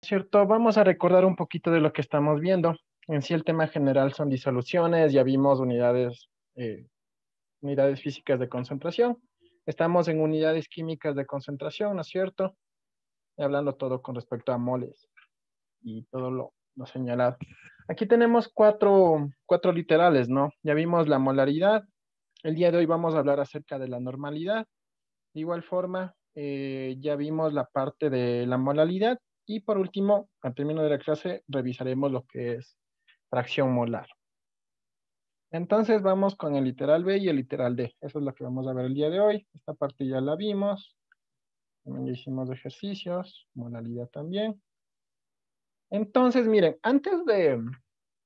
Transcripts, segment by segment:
¿Cierto? Vamos a recordar un poquito de lo que estamos viendo. En sí, el tema general son disoluciones, ya vimos unidades físicas de concentración. Estamos en unidades químicas de concentración, ¿no es cierto? Y hablando todo con respecto a moles y todo lo señalado. Aquí tenemos cuatro literales, ¿no? Ya vimos la molaridad. El día de hoy vamos a hablar acerca de la normalidad. De igual forma, ya vimos la parte de la molalidad y por último, al término de la clase, revisaremos lo que es fracción molar. Entonces vamos con el literal B y el literal D. Eso es lo que vamos a ver el día de hoy. Esta parte ya la vimos. También ya hicimos ejercicios, molalidad también. Entonces, miren, antes de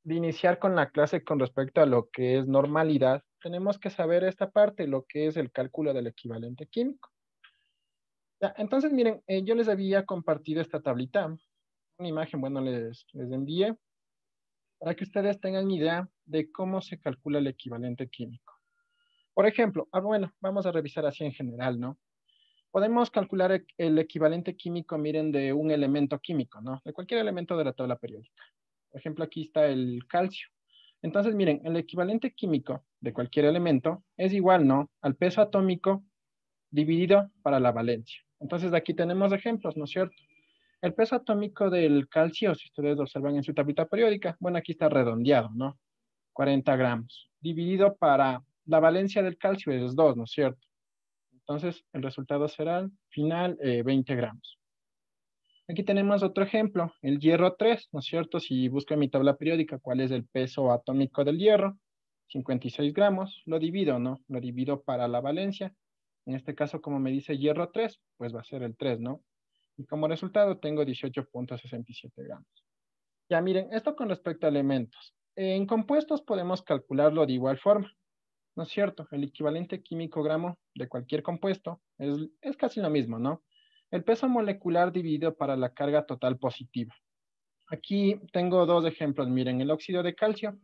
iniciar con la clase con respecto a lo que es normalidad, tenemos que saber esta parte, lo que es el cálculo del equivalente químico. Ya, entonces, miren, yo les había compartido esta tablita, una imagen, bueno, les envié para que ustedes tengan idea de cómo se calcula el equivalente químico. Por ejemplo, bueno, vamos a revisar así en general, ¿no? Podemos calcular el equivalente químico, miren, de un elemento químico, ¿no? De cualquier elemento de la tabla periódica. Por ejemplo, aquí está el calcio. Entonces, miren, el equivalente químico de cualquier elemento es igual, ¿no? Al peso atómico dividido para la valencia. Entonces, aquí tenemos ejemplos, ¿no es cierto? El peso atómico del calcio, si ustedes lo observan en su tablita periódica, bueno, aquí está redondeado, ¿no? 40 gramos. Dividido para la valencia del calcio es 2, ¿no es cierto? Entonces, el resultado será al final 20 gramos. Aquí tenemos otro ejemplo, el hierro 3, ¿no es cierto? Si busco en mi tabla periódica cuál es el peso atómico del hierro, 56 gramos, lo divido, ¿no? Lo divido para la valencia. En este caso, como me dice hierro 3, pues va a ser el 3, ¿no? Y como resultado tengo 18,67 gramos. Ya miren, esto con respecto a elementos. En compuestos podemos calcularlo de igual forma, ¿no es cierto? El equivalente químico gramo de cualquier compuesto es casi lo mismo, ¿no? El peso molecular dividido para la carga total positiva. Aquí tengo dos ejemplos. Miren, el óxido de calcio,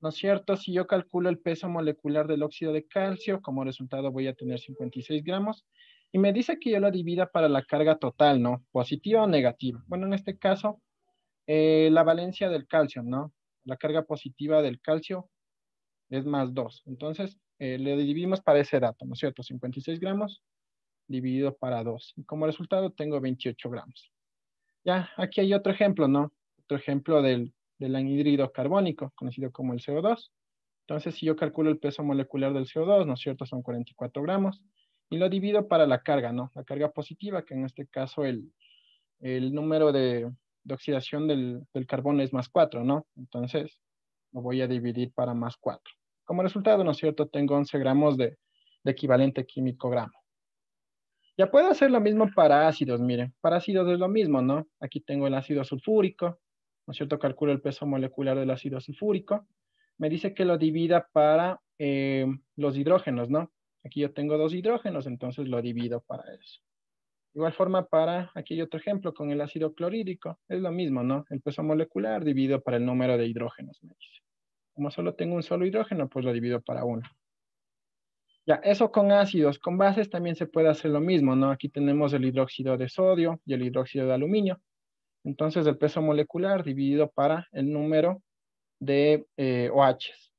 ¿no es cierto? Si yo calculo el peso molecular del óxido de calcio, como resultado voy a tener 56 gramos. Y me dice que yo lo divida para la carga total, ¿no? Positiva o negativa. Bueno, en este caso, la valencia del calcio, ¿no? La carga positiva del calcio es más 2. Entonces, le dividimos para ese dato, ¿no es cierto? 56 gramos dividido para 2. Y como resultado tengo 28 gramos. Ya, aquí hay otro ejemplo, ¿no? Otro ejemplo del anhídrido carbónico, conocido como el CO2. Entonces, si yo calculo el peso molecular del CO2, ¿no es cierto? Son 44 gramos. Y lo divido para la carga, ¿no? La carga positiva, que en este caso el número de oxidación del carbono es más 4, ¿no? Entonces, lo voy a dividir para más 4. Como resultado, ¿no es cierto? Tengo 11 gramos de equivalente químico gramo. Ya puedo hacer lo mismo para ácidos, miren. Para ácidos es lo mismo, ¿no? Aquí tengo el ácido sulfúrico, ¿no es cierto? Calculo el peso molecular del ácido sulfúrico. Me dice que lo divida para los hidrógenos, ¿no? Aquí yo tengo dos hidrógenos, entonces lo divido para eso. De igual forma aquí hay otro ejemplo con el ácido clorhídrico. Es lo mismo, ¿no? El peso molecular dividido para el número de hidrógenos, me dice. Como solo tengo un solo hidrógeno, pues lo divido para uno. Ya, eso con ácidos. Con bases también se puede hacer lo mismo, ¿no? Aquí tenemos el hidróxido de sodio y el hidróxido de aluminio. Entonces, el peso molecular dividido para el número de OHs.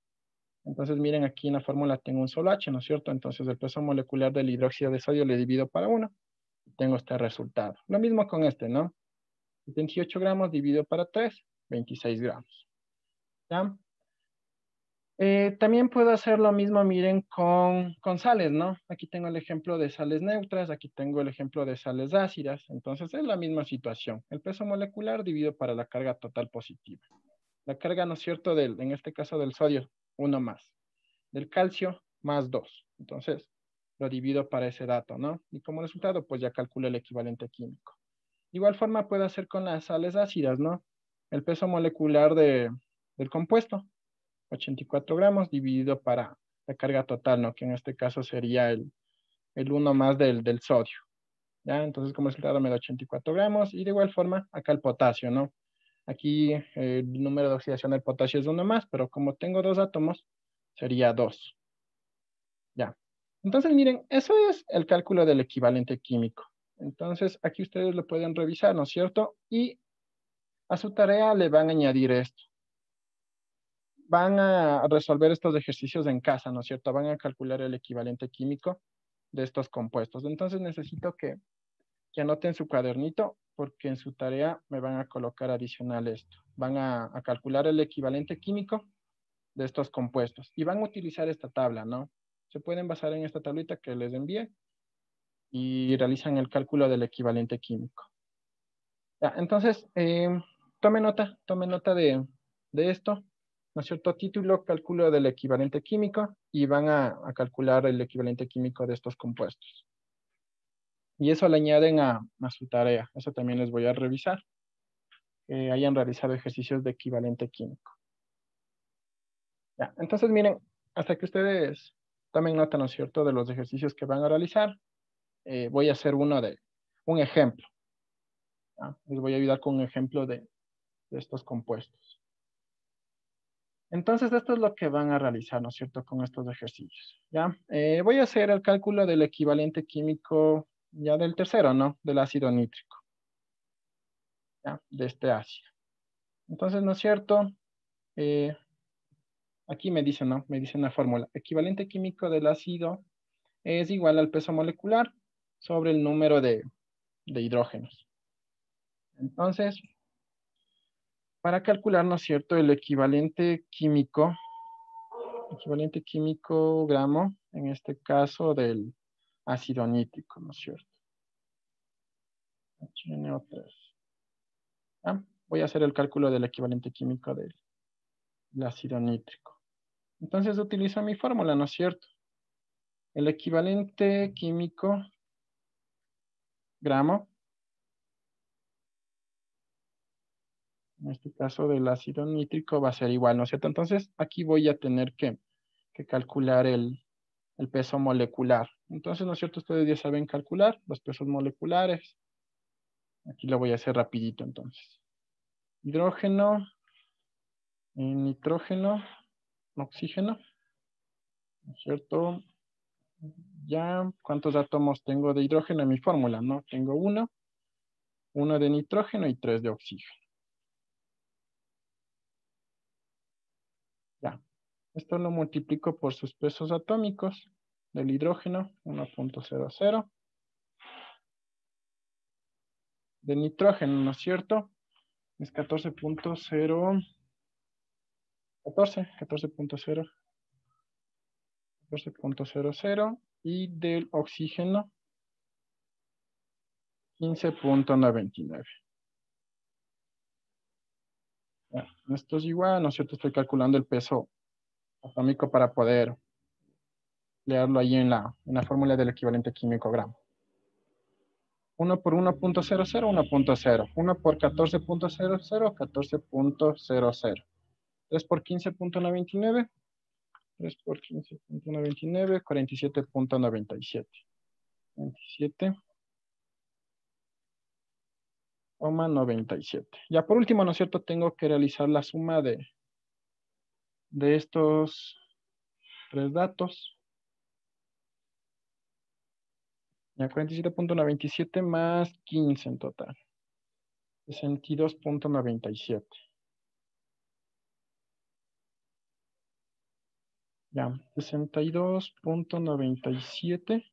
Entonces, miren, aquí en la fórmula tengo un solo H, ¿no es cierto? Entonces, el peso molecular del hidróxido de sodio le divido para uno. Tengo este resultado. Lo mismo con este, ¿no? 28 gramos dividido para 3, 26 gramos. ¿Ya? También puedo hacer lo mismo, miren, con sales, ¿no? Aquí tengo el ejemplo de sales neutras, aquí tengo el ejemplo de sales ácidas, entonces es la misma situación. El peso molecular dividido para la carga total positiva. La carga, ¿no es cierto?, en este caso del sodio, 1 más. Del calcio, más 2. Entonces, lo divido para ese dato, ¿no? Y como resultado, pues ya calculo el equivalente químico. De igual forma puedo hacer con las sales ácidas, ¿no? El peso molecular del compuesto, 84 gramos dividido para la carga total, ¿no? Que en este caso sería el 1 más del sodio, ¿ya? Entonces, como resultado me da 84 gramos. Y de igual forma, acá el potasio, ¿no? Aquí el número de oxidación del potasio es 1 más, pero como tengo dos átomos, sería 2, ¿ya? Entonces, miren, eso es el cálculo del equivalente químico. Entonces, aquí ustedes lo pueden revisar, ¿no es cierto? Y a su tarea le van a añadir esto. Van a resolver estos ejercicios en casa, ¿no es cierto? Van a calcular el equivalente químico de estos compuestos. Entonces, necesito que anoten su cuadernito porque en su tarea me van a colocar adicional esto. Van a calcular el equivalente químico de estos compuestos y van a utilizar esta tabla, ¿no? Se pueden basar en esta tablita que les envié y realizan el cálculo del equivalente químico. Ya, entonces, tome nota de esto, ¿no es cierto? Título, cálculo del equivalente químico y van a calcular el equivalente químico de estos compuestos. Y eso le añaden a su tarea. Eso también les voy a revisar. Que hayan realizado ejercicios de equivalente químico. Ya, entonces miren, hasta que ustedes tomen nota, ¿no es cierto?, de los ejercicios que van a realizar, voy a hacer un ejemplo. ¿Ya? Les voy a ayudar con un ejemplo de estos compuestos. Entonces, esto es lo que van a realizar, ¿no es cierto?, con estos ejercicios. ¿Ya? Voy a hacer el cálculo del equivalente químico ya del tercero, ¿no?, del ácido nítrico. ¿Ya? De este ácido. Entonces, ¿no es cierto?, aquí me dice, ¿no? Me dice una fórmula. Equivalente químico del ácido es igual al peso molecular sobre el número de hidrógenos. Entonces, para calcular, ¿no es cierto?, el equivalente químico gramo, en este caso del ácido nítrico, ¿no es cierto? HNO3. ¿Ah? Voy a hacer el cálculo del equivalente químico del ácido nítrico. Entonces utilizo mi fórmula, ¿no es cierto? El equivalente químico gramo, en este caso del ácido nítrico, va a ser igual, ¿no es cierto? Entonces aquí voy a tener que calcular el peso molecular. Entonces, ¿no es cierto? Ustedes ya saben calcular los pesos moleculares. Aquí lo voy a hacer rapidito entonces. Hidrógeno, nitrógeno, oxígeno, ¿no es cierto? Ya, ¿cuántos átomos tengo de hidrógeno en mi fórmula? ¿No? Tengo uno de nitrógeno y 3 de oxígeno. Ya. Esto lo multiplico por sus pesos atómicos del hidrógeno, 1.00. De nitrógeno, ¿no es cierto? Es 14.0, 14.00 y del oxígeno 15.99. Esto es igual, ¿no es cierto? Estoy calculando el peso atómico para poder leerlo ahí en la fórmula del equivalente químico gramo. 1 por 1.00, 1.0. 1 por 14.00, 14.00. 3 por 15.99. 3 por 15.99, 47.97. 27,97. Ya por último, ¿no es cierto? Tengo que realizar la suma de estos tres datos. Ya 47.97 más 15 en total. 62.97. Ya, 62.97.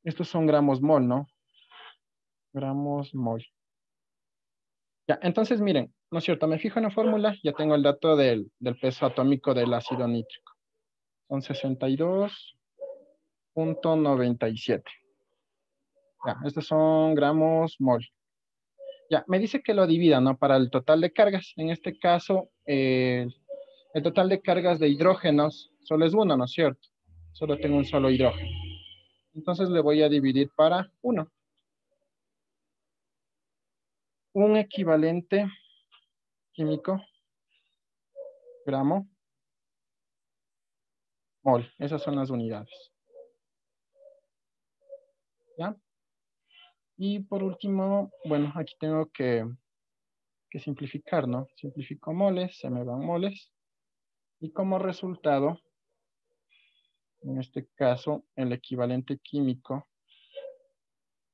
Estos son gramos mol, ¿no? Gramos mol. Ya, entonces miren, ¿no es cierto? Me fijo en la fórmula, ya tengo el dato del peso atómico del ácido nítrico. Son 62.97. Ya, estos son gramos mol. Ya, me dice que lo divida, ¿no? Para el total de cargas. En este caso, el total de cargas de hidrógenos solo es uno, ¿no es cierto? Solo tengo un solo hidrógeno. Entonces le voy a dividir para 1. Un equivalente químico, gramo, mol. Esas son las unidades. ¿Ya? Y por último, bueno, aquí tengo que simplificar, ¿no? Simplifico moles, se me van moles. Y como resultado, en este caso, el equivalente químico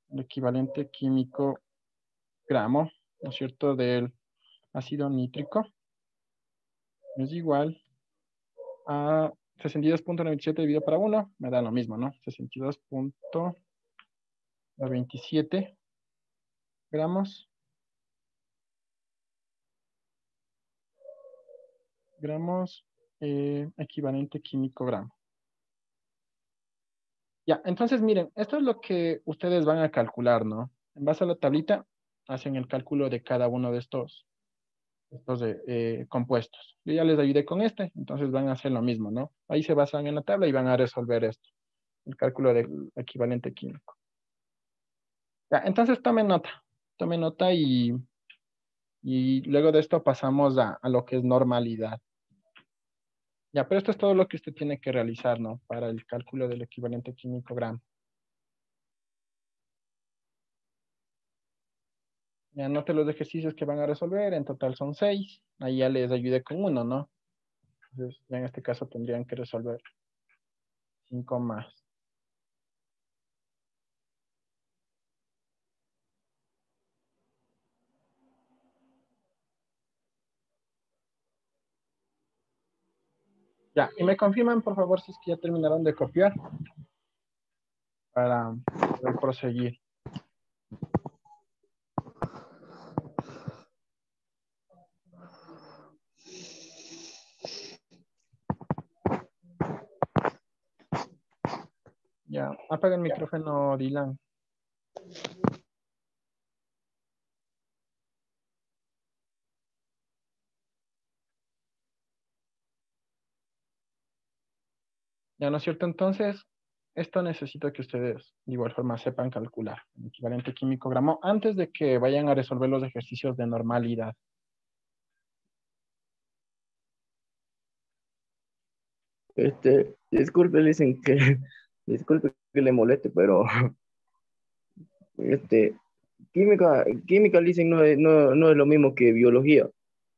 el equivalente químico gramo, ¿no es cierto?, del ácido nítrico es igual a 62.97 dividido para 1, me da lo mismo, ¿no? 62.27 gramos equivalente químico gramo. Ya, entonces miren, esto es lo que ustedes van a calcular, ¿no? En base a la tablita, hacen el cálculo de cada uno de estos compuestos. Yo ya les ayudé con este, entonces van a hacer lo mismo, ¿no? Ahí se basan en la tabla y van a resolver esto, el cálculo del equivalente químico. Ya, entonces tomen nota y luego de esto pasamos a lo que es normalidad. Ya, pero esto es todo lo que usted tiene que realizar, ¿no? Para el cálculo del equivalente químico gramo. Ya anote los ejercicios que van a resolver, en total son 6. Ahí ya les ayudé con uno, ¿no? Entonces, ya en este caso tendrían que resolver 5 más. Ya, y me confirman, por favor, si es que ya terminaron de copiar para poder proseguir. Ya, apaga el micrófono, Dylan. Ya, ¿no es cierto? Entonces, esto necesito que ustedes de igual forma sepan calcular el equivalente químico gramo antes de que vayan a resolver los ejercicios de normalidad. Disculpe, dicen que, disculpe que le moleste, pero este, química dicen no es lo mismo que biología.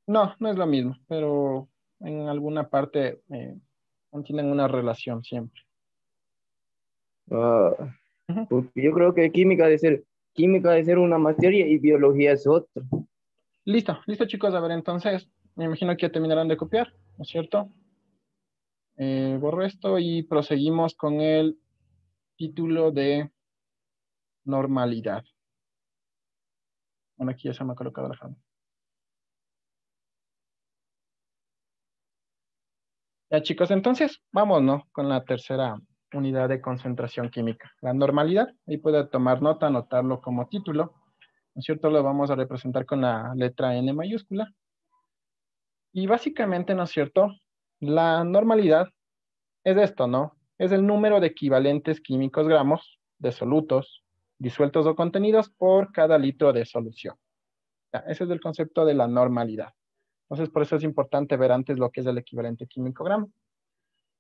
No, no es lo mismo, pero en alguna parte mantienen una relación siempre. Ah, Ujú. porque yo creo que química de ser una materia y biología es otra. Listo, listo chicos, a ver entonces, me imagino que ya terminarán de copiar, ¿no es cierto? Borro esto y proseguimos con el título de normalidad. Bueno, aquí ya se me ha colocado la fama. Ya chicos, entonces vamos, ¿no? Con la tercera unidad de concentración química. La normalidad, ahí puede tomar nota, anotarlo como título, ¿no es cierto? Lo vamos a representar con la letra N mayúscula. Y básicamente, ¿no es cierto? La normalidad es esto, ¿no? Es el número de equivalentes químicos gramos de solutos, disueltos o contenidos por cada litro de solución. Ya, ese es el concepto de la normalidad. Entonces, por eso es importante ver antes lo que es el equivalente químico gramo.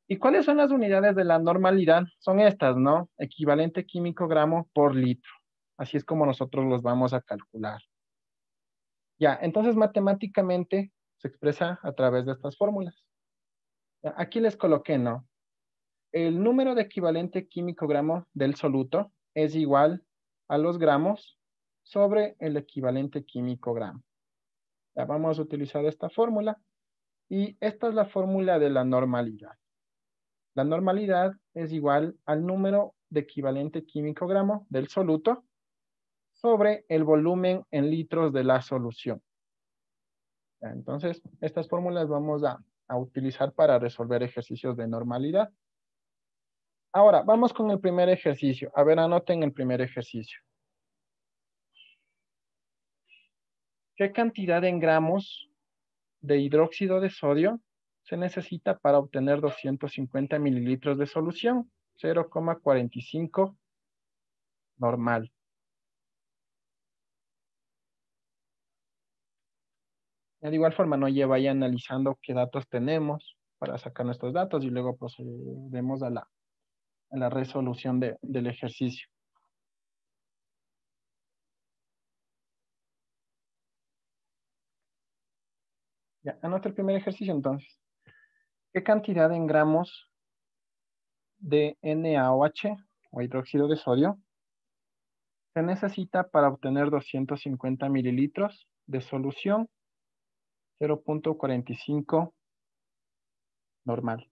¿Y cuáles son las unidades de la normalidad? Son estas, ¿no? Equivalente químico gramo por litro. Así es como nosotros los vamos a calcular. Ya, entonces matemáticamente se expresa a través de estas fórmulas. Ya, aquí les coloqué, ¿no? El número de equivalente químico gramo del soluto es igual a los gramos sobre el equivalente químico gramo. Ya vamos a utilizar esta fórmula y esta es la fórmula de la normalidad. La normalidad es igual al número de equivalente químico gramo del soluto sobre el volumen en litros de la solución. Ya, entonces, estas fórmulas vamos a utilizar para resolver ejercicios de normalidad. Ahora, vamos con el primer ejercicio. A ver, anoten el primer ejercicio. ¿Qué cantidad en gramos de hidróxido de sodio se necesita para obtener 250 mililitros de solución? 0,45 normal. De igual forma, no lleva ahí analizando qué datos tenemos para sacar nuestros datos y luego procedemos a la resolución del ejercicio. Ya, anota el primer ejercicio entonces. ¿Qué cantidad en gramos de NaOH o hidróxido de sodio Se necesita para obtener 250 mililitros de solución 0.45 normal.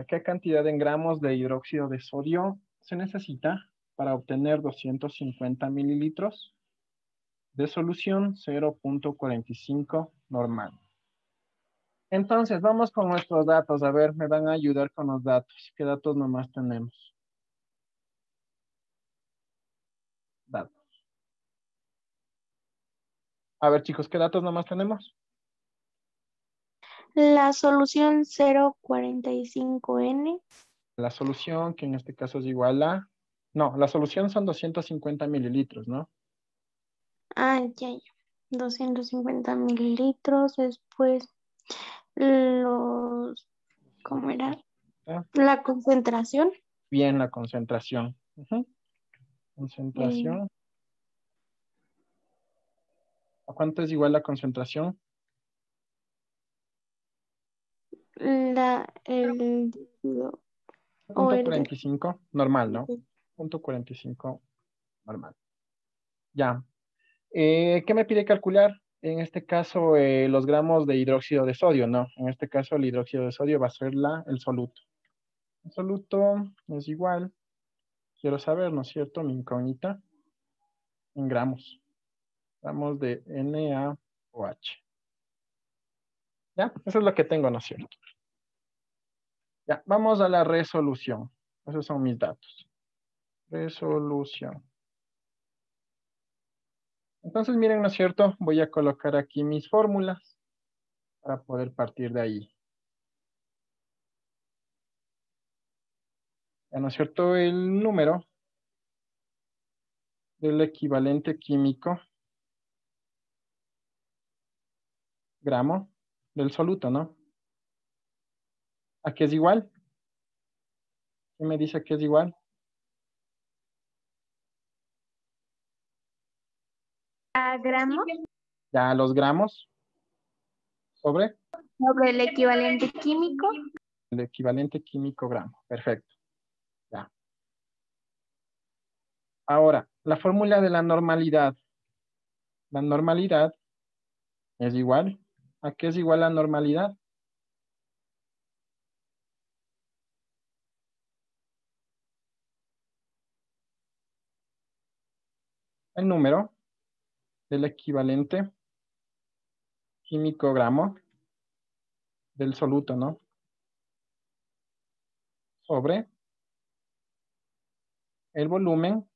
¿Qué cantidad en gramos de hidróxido de sodio se necesita para obtener 250 mililitros de solución 0.45 normal? Entonces, vamos con nuestros datos. A ver, me van a ayudar con los datos. ¿Qué datos nomás tenemos? Datos. A ver, chicos, ¿qué datos nomás tenemos? La solución 0,45N. La solución, que en este caso es igual a... No, la solución son 250 mililitros, ¿no? Ah, ya, ya. 250 mililitros. Después los, ¿cómo era? ¿Ah? La concentración. Bien, la concentración. Ujú. eh, Concentración. ¿A cuánto es igual la concentración? el líquido o Punto el de... 45 normal, ¿no? Punto 45 normal. Ya. ¿Qué me pide calcular? En este caso, los gramos de hidróxido de sodio, ¿no? En este caso, el hidróxido de sodio va a ser el soluto. El soluto es igual, quiero saber, ¿no es cierto? Mi incógnita, en gramos. Gramos de NaOH. ¿Ya? Eso es lo que tengo, ¿no es cierto? Ya, vamos a la resolución. Esos son mis datos. Resolución. Entonces, miren, ¿no es cierto? Voy a colocar aquí mis fórmulas para poder partir de ahí. ¿Ya? ¿No es cierto? El número del equivalente químico gramo del soluto, ¿no? ¿A qué es igual? ¿Quién me dice que es igual? A gramos Ya los gramos sobre sobre el equivalente químico. el equivalente químico gramo. Perfecto. Ya. Ahora, la fórmula de la normalidad. La normalidad es igual. ¿A qué es igual la normalidad? El número del equivalente químico gramo del soluto, ¿no? Sobre el volumen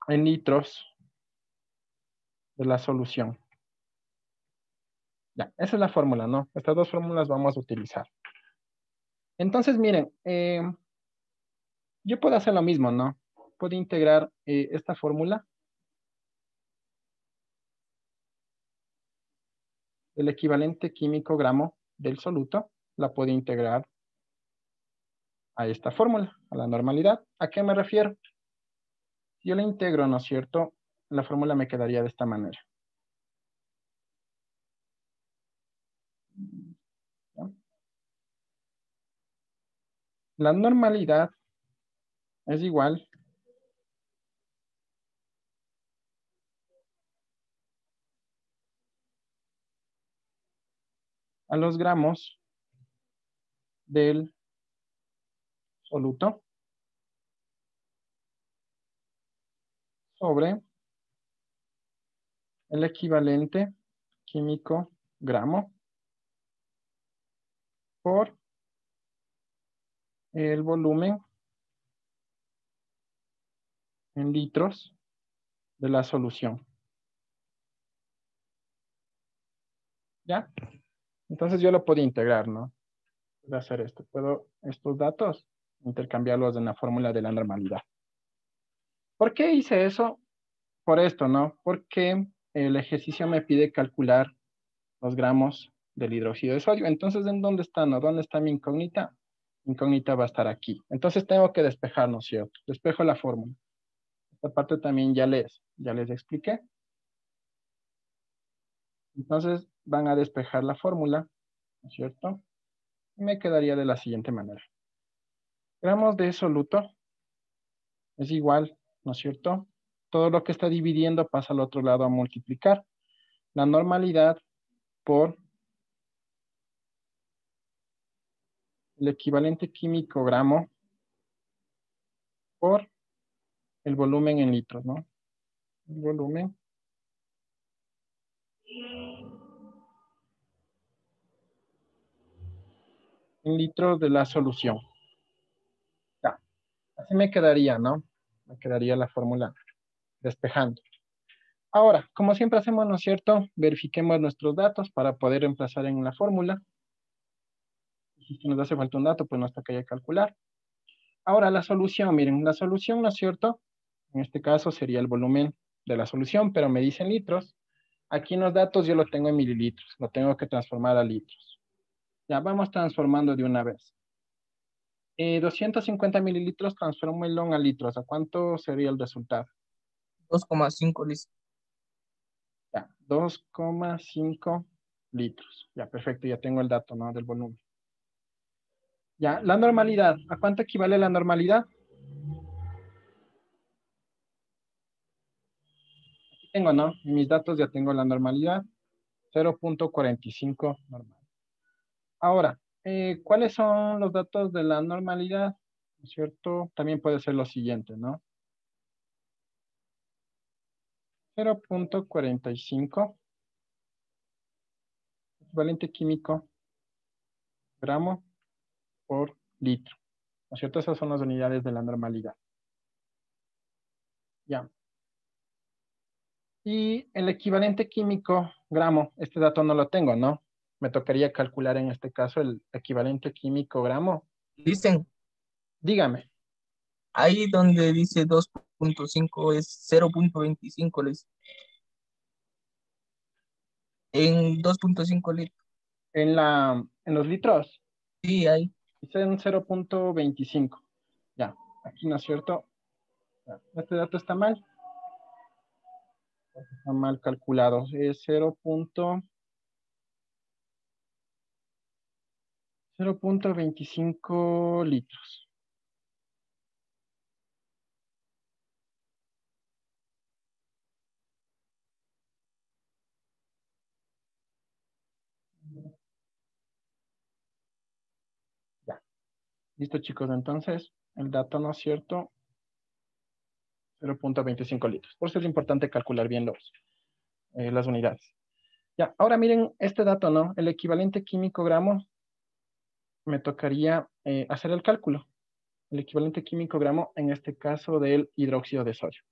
en litros de la solución. Ya, esa es la fórmula, ¿no? Estas dos fórmulas vamos a utilizar. Entonces, miren, yo puedo hacer lo mismo, ¿no? Puedo integrar esta fórmula, el equivalente químico gramo del soluto, la puedo integrar a esta fórmula, a la normalidad. ¿A qué me refiero? Si yo la integro, ¿no es cierto? La fórmula me quedaría de esta manera. ¿Ya? La normalidad es igual a los gramos del soluto sobre el equivalente químico gramo por el volumen en litros de la solución. ¿Ya? Entonces yo lo puedo integrar, ¿no? Puedo hacer esto. Puedo estos datos intercambiarlos en la fórmula de la normalidad. ¿Por qué hice eso? Por esto, ¿no? Porque el ejercicio me pide calcular los gramos del hidróxido de sodio. Entonces, ¿en dónde está? ¿No? ¿Dónde está mi incógnita? Mi incógnita va a estar aquí. Entonces tengo que despejar, ¿no es cierto? Despejo la fórmula. Esta parte también ya les expliqué. Entonces van a despejar la fórmula, ¿no es cierto? Y me quedaría de la siguiente manera. Gramos de soluto es igual, ¿no es cierto? Todo lo que está dividiendo pasa al otro lado a multiplicar. La normalidad por el equivalente químico gramo por el volumen en litros, ¿no? El volumen en litros de la solución. Ya, así me quedaría, ¿no? Me quedaría la fórmula despejando. Ahora, como siempre hacemos, ¿no es cierto? Verifiquemos nuestros datos para poder reemplazar en la fórmula. Si nos hace falta un dato, pues nos toca ya calcular. Ahora, la solución, miren, la solución, ¿no es cierto? En este caso sería el volumen de la solución, pero me dicen litros. Aquí en los datos yo lo tengo en mililitros, lo tengo que transformar a litros. Ya, vamos transformando de una vez. 250 mililitros, transformémoslo a litros. ¿A cuánto sería el resultado? 2,5 litros. Ya, 2,5 litros. Ya, perfecto, ya tengo el dato, ¿no? Del volumen. Ya, la normalidad. ¿A cuánto equivale la normalidad? Aquí tengo, ¿no? En mis datos ya tengo la normalidad. 0.45 normal. Ahora, ¿cuáles son los datos de la normalidad? ¿No es cierto? También puede ser lo siguiente, ¿no? 0.45 equivalente químico gramo por litro. ¿No es cierto? Esas son las unidades de la normalidad. Ya. Y el equivalente químico gramo, este dato no lo tengo, ¿no? Me tocaría calcular en este caso el equivalente químico gramo. Dicen, Dígame. ahí donde dice 2,5 es 0,25 litros. En 2,5 litros. En los litros, Sí, ahí. dicen 0.25. Ya, aquí no es cierto. Ya, este dato está mal. Está mal calculado. Es 0.25 litros. Ya. Listo, chicos. Entonces, el dato no es cierto. 0.25 litros. Por eso es importante calcular bien las unidades. Ya, ahora miren este dato, ¿no? El equivalente químico gramo, me tocaría hacer el cálculo. El equivalente químico gramo, en este caso, del hidróxido de sodio.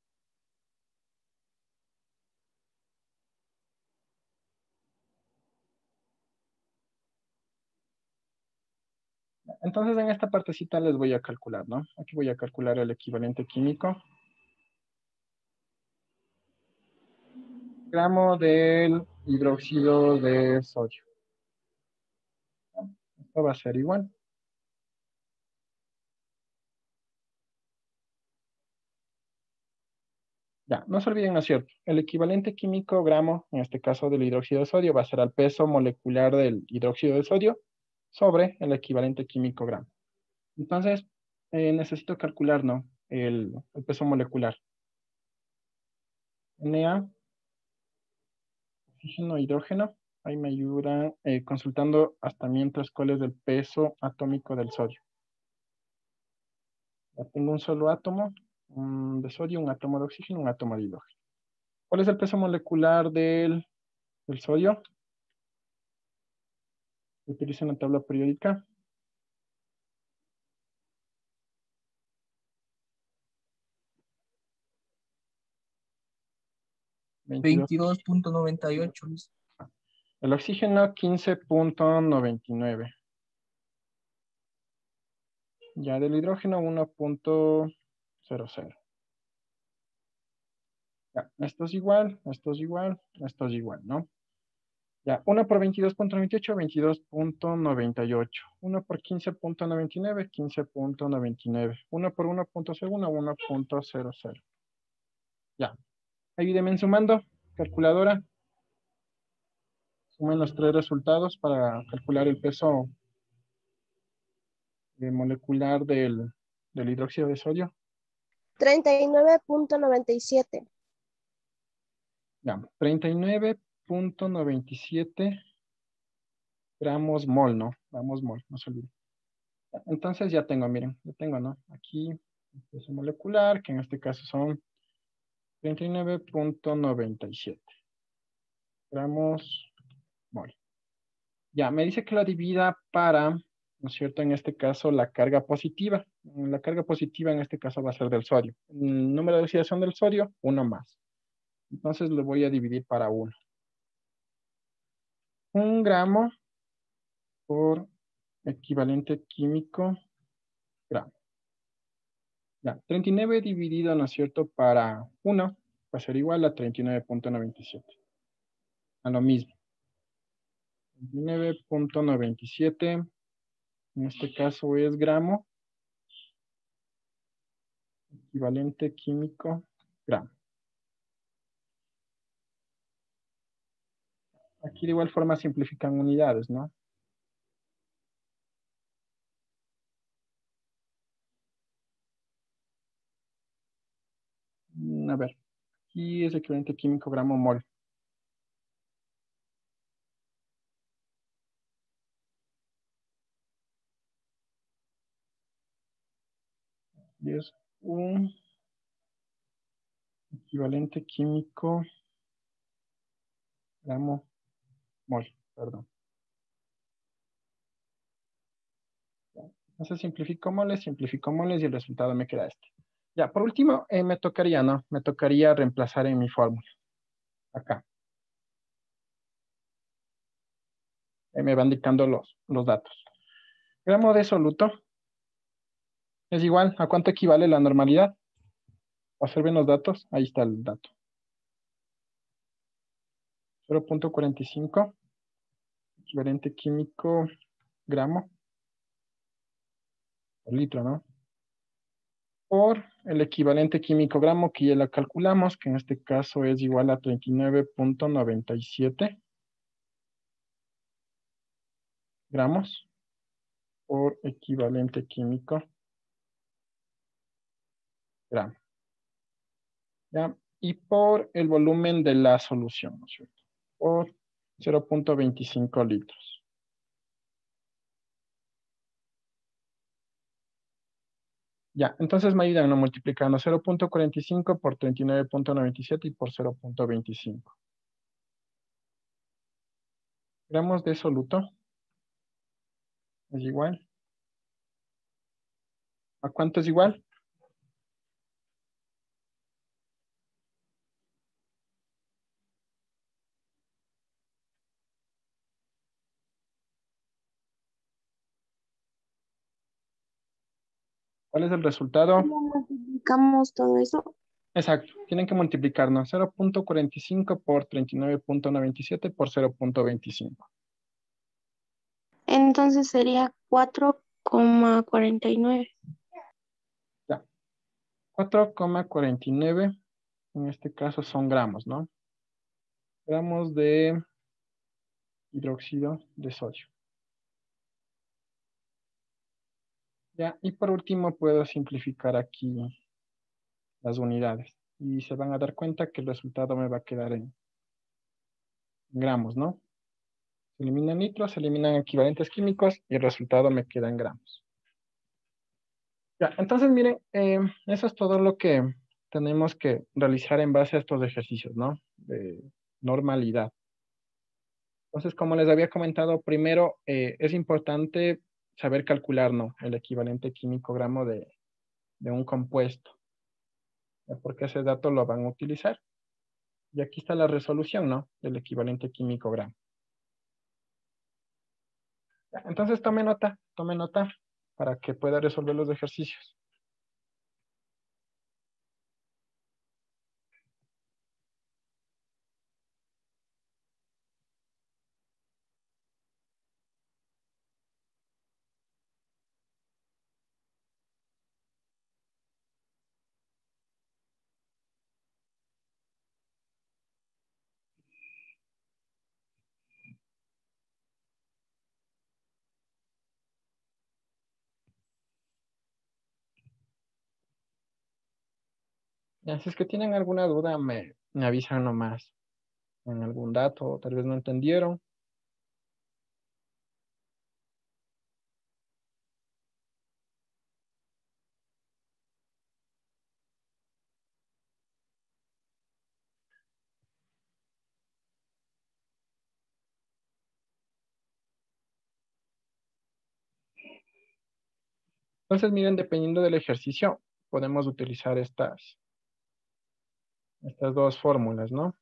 Entonces, en esta partecita les voy a calcular, ¿no? Aquí voy a calcular el equivalente químico. Gramo del hidróxido de sodio. Esto va a ser igual. Ya, no se olviden, ¿no es cierto? El equivalente químico gramo, en este caso del hidróxido de sodio, va a ser al peso molecular del hidróxido de sodio sobre el equivalente químico gramo. Entonces, necesito calcular, ¿no? El peso molecular. Na, oxígeno, hidrógeno. Ahí me ayuda consultando hasta mientras cuál es el peso atómico del sodio. Ya tengo un solo átomo de sodio, un átomo de oxígeno, un átomo de hidrógeno. ¿Cuál es el peso molecular del sodio? Utilizo una tabla periódica. 22,98 litros. El oxígeno 15.99. Ya del hidrógeno 1.00. Ya, esto es igual, esto es igual, esto es igual, ¿no? Ya, 1 por 22.98, 22.98. 1 por 15.99, 15.99. 1 por 1.01, 1.00. Ya. Ayúdenme sumando. Calculadora. Sumen los tres resultados para calcular el peso molecular del hidróxido de sodio. 39.97. Ya, 39.97 gramos mol, ¿no? Gramos mol, no se olvide. Entonces ya tengo, miren, ya tengo, ¿no? Aquí el peso molecular, que en este caso son 39.97 gramos mol. Ya, me dice que lo divida para, ¿no es cierto? En este caso, la carga positiva. La carga positiva en este caso va a ser del sodio. El número de oxidación del sodio, 1 más. Entonces lo voy a dividir para 1. 1 gramo por equivalente químico gramo. Ya, 39 dividido, ¿no es cierto? Para 1 va a ser igual a 39.97. A lo mismo. 39.97. En este caso es gramo. Equivalente químico gramo. Aquí de igual forma simplifican unidades, ¿no? A ver, aquí es equivalente químico gramo mol. Y es un equivalente químico gramo mol, perdón. Entonces simplifico moles y el resultado me queda este. Ya, por último, me tocaría, ¿no? Me tocaría reemplazar en mi fórmula. Acá. Me van dictando los datos. Gramo de soluto es igual a cuánto equivale la normalidad. Observen los datos. Ahí está el dato. 0.45. Equivalente químico gramo por litro, ¿no? Por el equivalente químico gramo que ya la calculamos, que en este caso es igual a 39.97 gramos por equivalente químico gramo. ¿Ya? Y por el volumen de la solución, ¿no es cierto? Por 0.25 litros. Ya, entonces me ayudan, ¿no? Multiplicando 0.45 por 39.97 y por 0.25. Gramos de soluto es igual. ¿A cuánto es igual? ¿Cuál es el resultado? ¿Cómo multiplicamos todo eso? Exacto, tienen que multiplicarnos 0.45 por 39.97 por 0.25. Entonces sería 4,49. Ya, 4,49 en este caso son gramos, ¿no? Gramos de hidróxido de sodio. Ya, y por último puedo simplificar aquí las unidades. Y se van a dar cuenta que el resultado me va a quedar en gramos, ¿no? Se eliminan litros, se eliminan equivalentes químicos y el resultado me queda en gramos. Ya, entonces miren, eso es todo lo que tenemos que realizar en base a estos ejercicios, ¿no? De normalidad. Entonces, como les había comentado, primero es importante saber calcular, ¿no? El equivalente químico gramo de un compuesto, ¿ya? Porque ese dato lo van a utilizar. Y aquí está la resolución, ¿no? Del equivalente químico gramo. Ya, entonces tome nota para que pueda resolver los ejercicios. Ya, si es que tienen alguna duda, me avisan nomás en algún dato, tal vez no entendieron. Entonces, miren, dependiendo del ejercicio, podemos utilizar estas dos fórmulas, ¿no?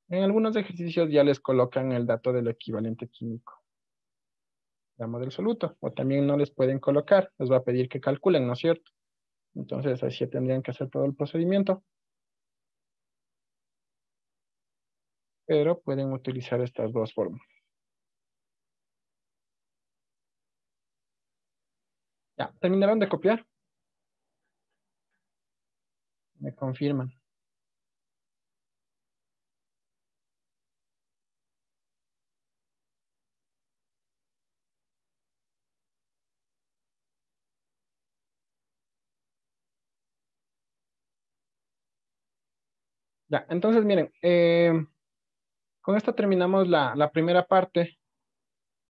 En algunos ejercicios ya les colocan el dato del equivalente químico, digamos, del soluto, o también no les pueden colocar, les va a pedir que calculen, ¿no es cierto? Entonces, así tendrían que hacer todo el procedimiento, pero pueden utilizar estas dos fórmulas. Ya, ¿terminaron de copiar? Me confirman. Ya, entonces miren, con esto terminamos la primera parte